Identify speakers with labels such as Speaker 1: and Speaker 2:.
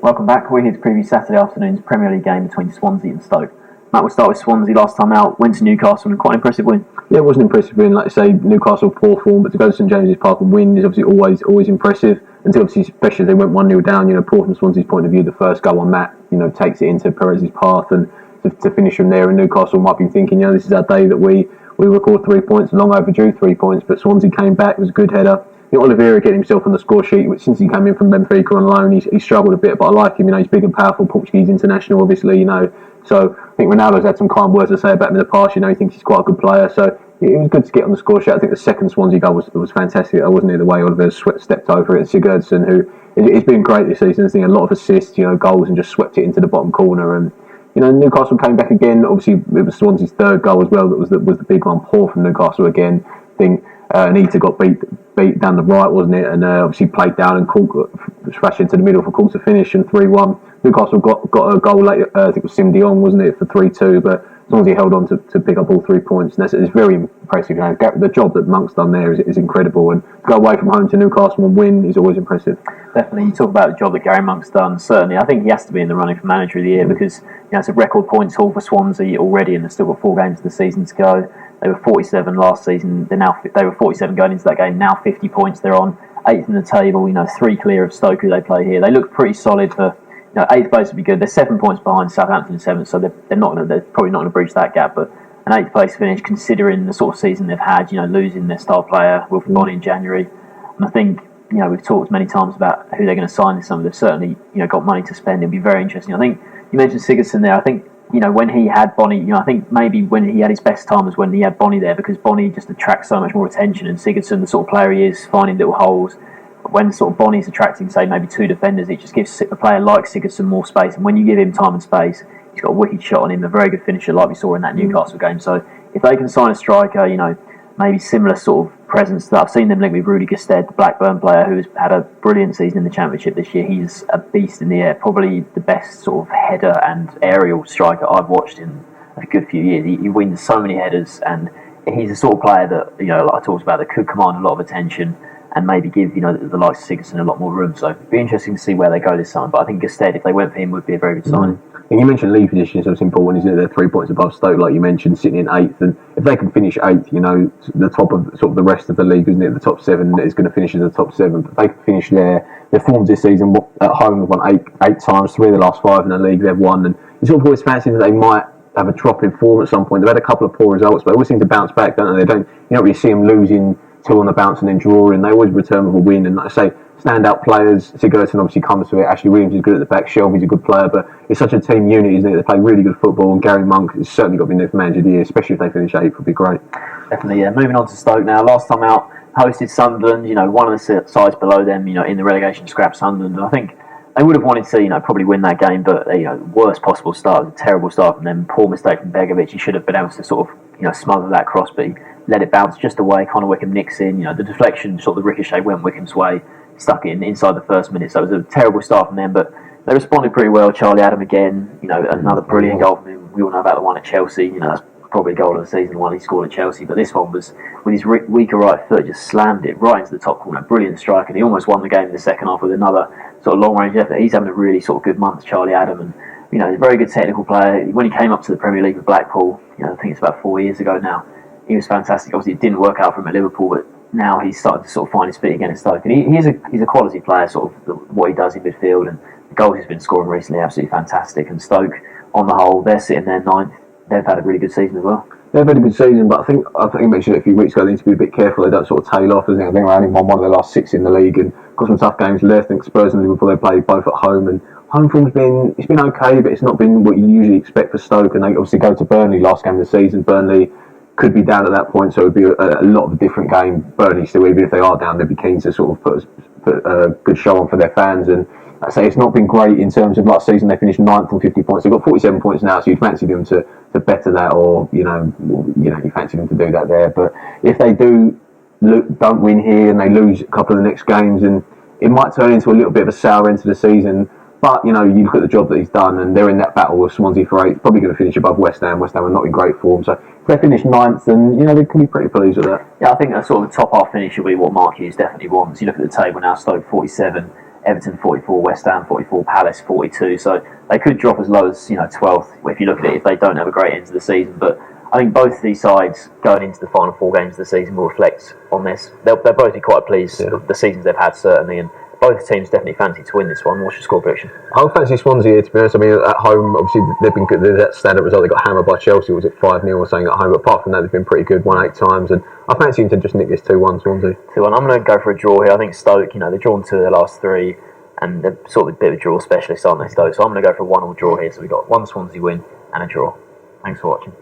Speaker 1: Welcome back. We're here to preview Saturday afternoon's Premier League game between Swansea and Stoke. Matt, we'll start with Swansea. Last time out, went to Newcastle and quite an impressive win.
Speaker 2: Yeah, it was an impressive win. Like I say, Newcastle poor form, but to go to St James's Park and win is obviously always impressive. Until obviously, especially if they went 1-0 down, poor from Swansea's point of view. The first goal on Matt, takes it into Perez's path, and to finish from there. And Newcastle might be thinking, this is our day that we record 3 points, long overdue 3 points. But Swansea came back. It was a good header. Oliveira getting himself on the score sheet, which since he came in from Benfica on loan, he's struggled a bit, but I like him. He's big and powerful, Portuguese international, obviously. So I think Ronaldo's had some kind words to say about him in the past. He thinks he's quite a good player. So it was good to get on the score sheet. I think the second Swansea goal was fantastic. Wasn't it, the way Oliveira stepped over it? Sigurdsson, who has been great this season, I think a lot of assists, goals, and just swept it into the bottom corner. And Newcastle came back again. Obviously, it was Swansea's third goal as well. That was the big one. Poor from Newcastle again. I think Anita got beat down the right, wasn't it? And obviously played down and smashed into the middle for Cook to finish, and 3-1. Newcastle got a goal later. I think it was Sim de Jong, wasn't it, for 3-2. But as long as he held on to pick up all 3 points, and it's very impressive. The job that Monk's done there is incredible, and to go away from home to Newcastle and win is always impressive.
Speaker 1: Definitely, you talk about the job that Gary Monk's done. Certainly, I think he has to be in the running for Manager of the Year because it's a record points haul for Swansea already, and they've still got 4 games of the season to go. They were 47 last season. They were 47 going into that game. Now 50 points. They're on 8th in the table. 3 clear of Stoke, who they play here. They look pretty solid for. 8th place would be good. They're 7 points behind Southampton in 7th, so they're probably not going to breach that gap. But an 8th place finish, considering the sort of season they've had, losing their star player Wilfried Bony in January, and I think we've talked many times about who they're going to sign this summer. They've certainly got money to spend. It'll be very interesting. I think you mentioned Sigurdsson there. I think when he had Bonnie, I think maybe when he had his best time was when he had Bonnie there, because Bonnie just attracts so much more attention, and Sigurdsson, the sort of player he is, finding little holes. When sort of Bonnie's attracting, say, maybe 2 defenders, it just gives a player like Sigurdsson more space. And when you give him time and space, he's got a wicked shot on him, a very good finisher, like we saw in that Newcastle game. So if they can sign a striker, maybe similar sort of presence that I've seen them link with Rudy Gestede, the Blackburn player, who's had a brilliant season in the Championship this year. He's a beast in the air, probably the best sort of header and aerial striker I've watched in a good few years. He wins so many headers, and he's the sort of player that, like I talked about, that could command a lot of attention and maybe give, the likes of Sigurdsson a lot more room. So it'd be interesting to see where they go this summer. But I think Gestede, if they went for him, would be a very good signing.
Speaker 2: And you mentioned league position, so it's important, isn't it? They're 3 points above Stoke, like you mentioned, sitting in 8th. And if they can finish 8th, the top of sort of the rest of the league, isn't it? The top 7 is going to finish as the top 7. But if they can finish there, their forms this season at home have won eight times, 3 of the last 5 in the league they've won. And you sort of always fancy that they might have a drop in form at some point. They've had a couple of poor results, but they always seem to bounce back, don't they? You don't really see them losing 2 on the bounce and then drawing. They always return with a win. And like I say, standout players, Sigurdsson obviously comes to it. Ashley Williams is good at the back. Shelby's a good player, but it's such a team unit, isn't it? They play really good football, and Gary Monk has certainly got to be the Manager of the Year, especially if they finish 8th. Would be great.
Speaker 1: Definitely, yeah. Moving on to Stoke now. Last time out, hosted Sunderland. One of the sides below them, in the relegation scrap, Sunderland. And I think they would have wanted to, probably win that game, but worst possible start. It was a terrible start from them. Poor mistake from Begovic. He should have been able to sort of, smother that cross, but he let it bounce just away. Connor Wickham nicks in. The deflection, sort of the ricochet went Wickham's way. Stuck it inside the first minute, so it was a terrible start from them, but they responded pretty well. Charlie Adam again, another brilliant goal from him. We all know about the one at Chelsea, that's probably the goal of the season, the one he scored at Chelsea, but this one was, with his weaker right foot, just slammed it right into the top corner. Brilliant strike, and he almost won the game in the second half with another sort of long range effort. He's having a really sort of good month, Charlie Adam, and he's a very good technical player. When he came up to the Premier League with Blackpool, I think it's about 4 years ago now, he was fantastic. Obviously it didn't work out for him at Liverpool, but now he's started to sort of find his feet again at Stoke, and he's a quality player. Sort of what he does in midfield and the goals he's been scoring recently, absolutely fantastic. And Stoke, on the whole, they're sitting there 9th. They've had a really good season as well.
Speaker 2: They've had a good season, but I think you mentioned it a few weeks ago. They need to be a bit careful. They don't sort of tail off. I think they only won one of their last 6 in the league, and got some tough games left. I think Spurs and Liverpool, they play both at home, and home form's been okay, but it's not been what you usually expect for Stoke. And they obviously go to Burnley last game of the season. Burnley could be down at that point, so it would be a lot of a different game. Burnley still, even if they are down, they'd be keen to sort of put a good show on for their fans. And I say it's not been great in terms of last season. They finished 9th on 50 points. They've got 47 points now, so you'd fancy them to better that, or you fancy them to do that there. But if they don't win here and they lose a couple of the next games, and it might turn into a little bit of a sour end to the season. But, you look at the job that he's done, and they're in that battle with Swansea for 8th, probably going to finish above West Ham. West Ham are not in great form, so if they finish 9th, then, they can be pretty pleased with that.
Speaker 1: Yeah, I think that sort of the top half finish will be what Mark Hughes definitely wants. You look at the table now, Stoke 47, Everton 44, West Ham 44, Palace 42. So they could drop as low as 12th if you look at it if they don't have a great end to the season. But I think both of these sides going into the final 4 games of the season will reflect on this. They'll both be quite pleased with the seasons they've had, certainly, and both teams definitely fancy to win this one. What's your score prediction?
Speaker 2: I'll fancy Swansea here, to be honest. I mean, at home, obviously, they've been good. That standard result, they got hammered by Chelsea. Was it 5-0 or something at home? But apart from that, they've been pretty good, won 8 times. And I fancy them to just nick this 2-1 Swansea.
Speaker 1: 2-1. I'm going to go for a draw here. I think Stoke, they've drawn 2 of their last 3, and they're sort of a bit of a draw specialist, aren't they, Stoke? So I'm going to go for a 1-1 draw here. So we've got 1 Swansea win and a draw. Thanks for watching.